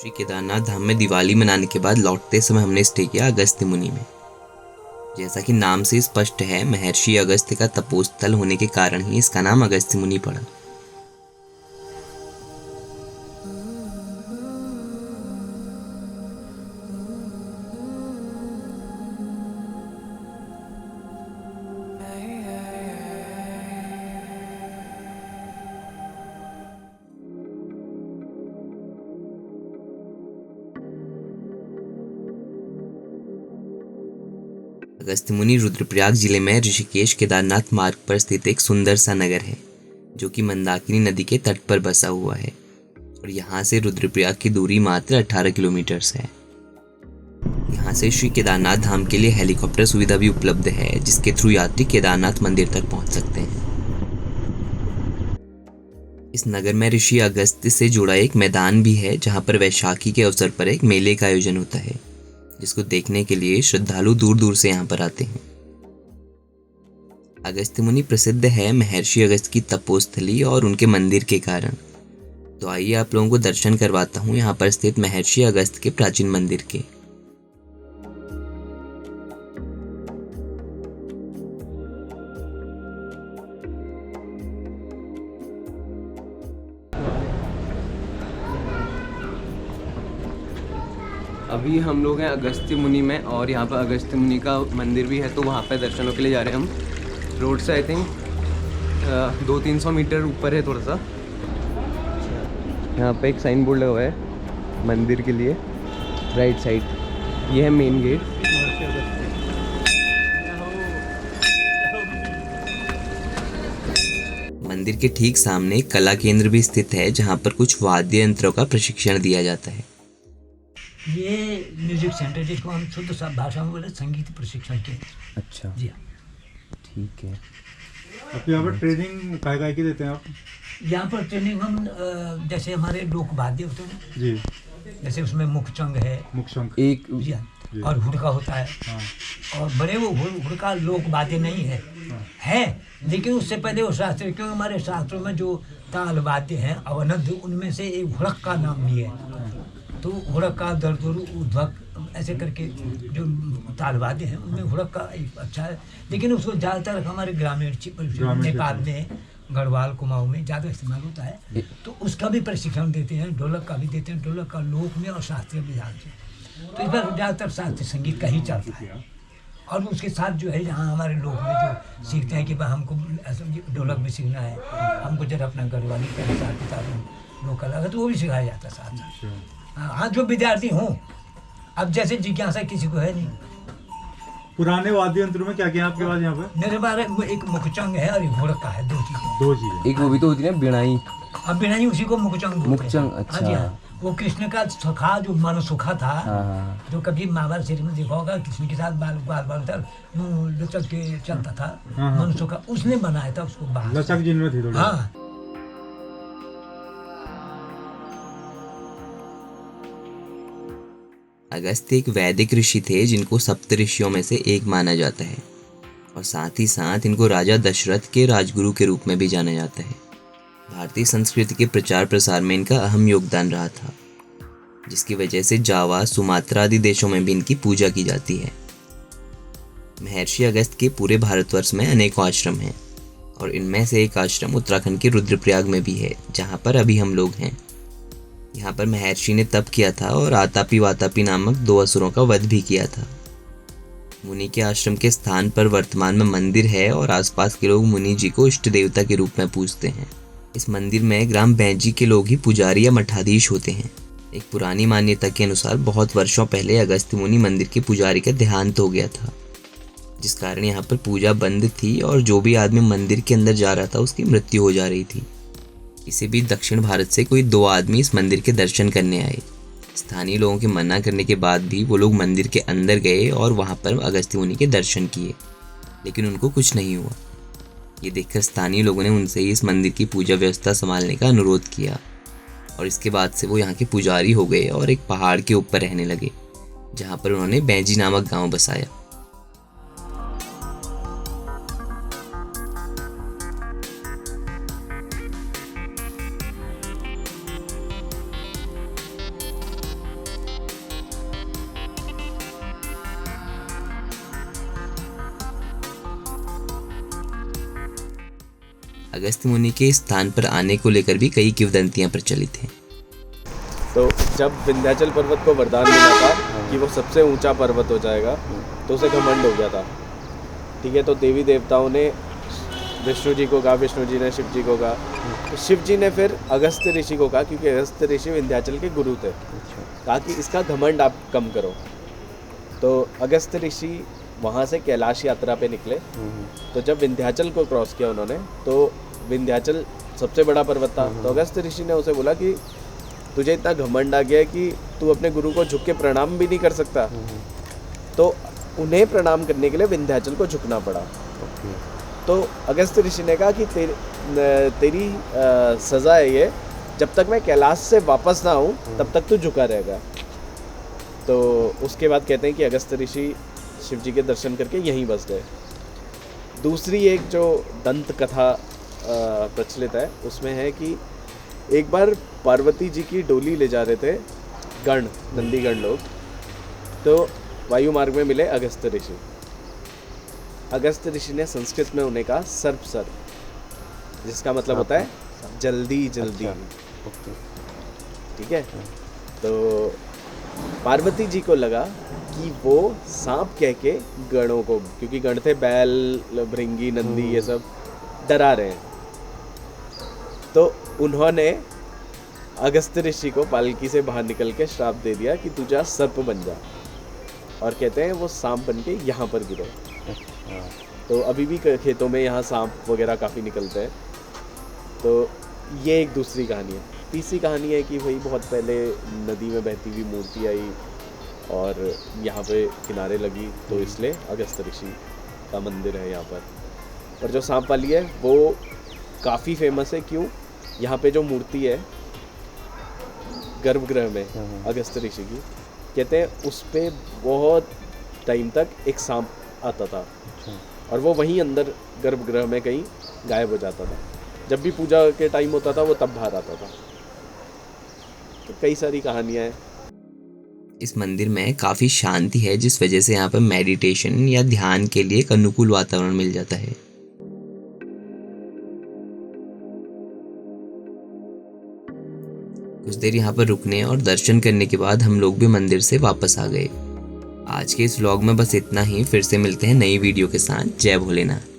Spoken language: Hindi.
श्री केदारनाथ धाम में दिवाली मनाने के बाद लौटते समय हमने स्टे किया अगस्त्य मुनि में। जैसा कि नाम से स्पष्ट है, महर्षि अगस्त्य का तपोस्थल होने के कारण ही इसका नाम अगस्त्य मुनि पड़ा। अगस्त्य मुनि रुद्रप्रयाग जिले में ऋषिकेश केदारनाथ मार्ग पर स्थित एक सुंदर सा नगर है, जो कि मंदाकिनी नदी के तट पर बसा हुआ है और यहाँ से रुद्रप्रयाग की दूरी मात्र 18 किलोमीटर है। यहाँ से श्री केदारनाथ धाम के लिए हेलीकॉप्टर सुविधा भी उपलब्ध है, जिसके थ्रू यात्री केदारनाथ मंदिर तक पहुँच सकते हैं। इस नगर में ऋषि अगस्त्य से जुड़ा एक मैदान भी है, जहाँ पर वैशाखी के अवसर पर एक मेले का आयोजन होता है, जिसको देखने के लिए श्रद्धालु दूर दूर से यहाँ पर आते हैं। अगस्त्य मुनि प्रसिद्ध है महर्षि अगस्त्य की तपोस्थली और उनके मंदिर के कारण। तो आइए आप लोगों को दर्शन करवाता हूँ यहाँ पर स्थित महर्षि अगस्त्य के प्राचीन मंदिर के। अभी हम लोग हैं अगस्त्य मुनि में और यहाँ पर अगस्त्य मुनि का मंदिर भी है, तो वहाँ पर दर्शनों के लिए जा रहे हैं हम। रोड से आई थिंक 200-300 मीटर ऊपर है थोड़ा सा। यहाँ पे एक साइन बोर्ड लगा हुआ है मंदिर के लिए, राइट साइड। ये है मेन गेट। मंदिर के ठीक सामने एक कला केंद्र भी स्थित है, जहाँ पर कुछ वाद्य यंत्रों का प्रशिक्षण दिया जाता है। ये म्यूजिक सेंटर, जिसको हम शुद्ध भाषा में बोले संगीत प्रशिक्षण केंद्र। अच्छा जी हाँ, ठीक है। आप यहाँ पर ट्रेनिंग काय की देते हैं आप? यहाँ पर ट्रेनिंग हम जैसे हमारे लोक वाद्य होते हैं जी, जैसे उसमें मुखचंग है, मुखशंख एक जी हाँ, और हुड़का होता है। हाँ। और बड़े वो हुड़का लोक वाद्य नहीं है, है लेकिन उससे पहले वो शास्त्र, क्योंकि हमारे शास्त्रों में जो ताल वाद्य हैं अवनद, उनमें से एक हुड़क का नाम भी है। तो हुड़क का दरदुरु उद्भक ऐसे करके जो ताल वाद्य हैं उनमें हुड़क का एक अच्छा है, लेकिन उसको ज़्यादातर हमारे ग्रामीण नेपाल में गढ़वाल कुमाऊँ में ज़्यादा इस्तेमाल होता है। तो उसका भी प्रशिक्षण देते हैं, ढोलक का भी देते हैं, ढोलक का लोक में और शास्त्रीय विधान से। तो इस पर ज़्यादातर शास्त्रीय संगीत का ही चलता है। और उसके साथ जो है यहाँ हमारे लोग में जो सीखते हैं कि भाई हमको ढोलक भी सीखना है, हमको जरा अपना गढ़वाली का हिसाब किताब लोकल अगर, तो वो भी सिखाया जाता है साथ। हाँ, जो विद्यार्थी हों, अब जैसे जिज्ञासा किसी को है नहीं। पुराने वाद्य यंत्रों में क्या क्या है आपके पास यहाँ पे? मेरे बारे में एक मुखचंग है और एक हुड़का है, दो चीज़ें। एक वो भी तो होती है ना बिनाई। अब बिनाई उसी को मुखचंग बोलते हैं। मुखचंग, अच्छा। हाँ जी हाँ, वो कृष्ण का सखा जो मन सुखा था। हाँ। जो कभी महाभारत सीरीज में देखा होगा, कृष्ण के साथ बाल बाल लचक के चलता था। हाँ। मन सुखा उसने बनाया था उसको बाहर। लचक जिनमें थी थोड़ी। हाँ, अगस्त्य एक वैदिक ऋषि थे, जिनको सप्त ऋषियों में से एक माना जाता है और साथ ही साथ इनको राजा दशरथ के राजगुरु के रूप में भी जाना जाता है। भारतीय संस्कृति के प्रचार प्रसार में इनका अहम योगदान रहा था, जिसकी वजह से जावा, सुमात्रा आदि देशों में भी इनकी पूजा की जाती है। महर्षि अगस्त्य के पूरे भारतवर्ष में अनेकों आश्रम हैं और इनमें से एक आश्रम उत्तराखंड के रुद्रप्रयाग में भी है, जहाँ पर अभी हम लोग हैं। यहाँ पर महर्षि ने तप किया था और आतापी वातापी नामक 2 असुरों का वध भी किया था। मुनि के आश्रम के स्थान पर वर्तमान में मंदिर है और आसपास के लोग मुनि जी को इष्ट देवता के रूप में पूजते हैं। इस मंदिर में ग्राम बैंजी के लोग ही पुजारी या मठाधीश होते हैं। एक पुरानी मान्यता के अनुसार बहुत वर्षों पहले अगस्त्य मुनि मंदिर के पुजारी का देहांत हो गया था, जिस कारण यहाँ पर पूजा बंद थी और जो भी आदमी मंदिर के अंदर जा रहा था उसकी मृत्यु हो जा रही थी। इसी बीच दक्षिण भारत से कोई 2 आदमी इस मंदिर के दर्शन करने आए। स्थानीय लोगों के मना करने के बाद भी वो लोग मंदिर के अंदर गए और वहाँ पर अगस्त्य मुनि के दर्शन किए, लेकिन उनको कुछ नहीं हुआ। ये देखकर स्थानीय लोगों ने उनसे ही इस मंदिर की पूजा व्यवस्था संभालने का अनुरोध किया और इसके बाद से वो यहाँ के पुजारी हो गए और एक पहाड़ के ऊपर रहने लगे, जहाँ पर उन्होंने बैंजी नामक गाँव बसाया। अगस्त्य मुनि के इस स्थान पर आने को लेकर भी कई किंवदंतियां प्रचलित हैं। तो जब विंध्याचल पर्वत को वरदान मिला था कि वो सबसे ऊंचा पर्वत हो जाएगा, तो उसे घमंड हो गया था। ठीक है, तो देवी देवताओं ने विष्णु जी को कहा, विष्णु जी ने शिव जी को कहा, तो शिव जी ने फिर अगस्त्य ऋषि को कहा, क्योंकि अगस्त्य ऋषि विंध्याचल के गुरु थे, कहा कि इसका घमंड आप कम करो। तो अगस्त्य ऋषि वहाँ से कैलाश यात्रा पे निकले। तो जब विंध्याचल को क्रॉस किया उन्होंने, तो विंध्याचल सबसे बड़ा पर्वत था। तो अगस्त्य ऋषि ने उसे बोला कि तुझे इतना घमंड आ गया है कि तू अपने गुरु को झुक के प्रणाम भी नहीं कर सकता। तो उन्हें प्रणाम करने के लिए विंध्याचल को झुकना पड़ा। तो अगस्त्य ऋषि ने कहा कि तेरी सज़ा है ये, जब तक मैं कैलाश से वापस ना आऊँ तब तक तू झुका रहेगा। तो उसके बाद कहते हैं कि अगस्त्य ऋषि शिव जी के दर्शन करके यहीं बस गए। दूसरी एक जो दंत कथा प्रचलित है, उसमें है कि एक बार पार्वती जी की डोली ले जा रहे थे गण, नंदीगण लोग। तो वायु मार्ग में मिले अगस्त्य ऋषि। अगस्त्य ऋषि ने संस्कृत में उन्हें कहा सर्प सर, जिसका मतलब होता है जल्दी जल्दी। ठीक है, तो पार्वती जी को लगा कि वो सांप कह के गणों को, क्योंकि गण थे बैल, भृंगी, नंदी, ये सब, डरा रहे हैं। तो उन्होंने अगस्त्य ऋषि को पालकी से बाहर निकल के श्राप दे दिया कि तू जा सर्प बन जा, और कहते हैं वो सांप बन के यहाँ पर गिरे। तो अभी भी खेतों में यहाँ सांप वगैरह काफ़ी निकलते हैं। तो ये एक दूसरी कहानी है। तीसरी कहानी है कि भाई बहुत पहले नदी में बहती हुई मूर्ति आई और यहाँ पे किनारे लगी, तो इसलिए अगस्त्य ऋषि का मंदिर है यहाँ पर। और जो सांप वाली है वो काफ़ी फेमस है। क्यों? यहाँ पे जो मूर्ति है गर्भगृह में अगस्त्य ऋषि की, कहते हैं उस पे बहुत टाइम तक एक सांप आता था, और वो वहीं अंदर गर्भगृह में कहीं गायब हो जाता था। जब भी पूजा के टाइम होता था वो तब बाहर आता था। तो कई सारी कहानियाँ हैं। इस मंदिर में काफ़ी शांति है, जिस वजह से यहाँ पर मेडिटेशन या ध्यान के लिए एक अनुकूल वातावरण मिल जाता है। कुछ देर यहाँ पर रुकने और दर्शन करने के बाद हम लोग भी मंदिर से वापस आ गए। आज के इस व्लॉग में बस इतना ही। फिर से मिलते हैं नई वीडियो के साथ। जय भोलेनाथ।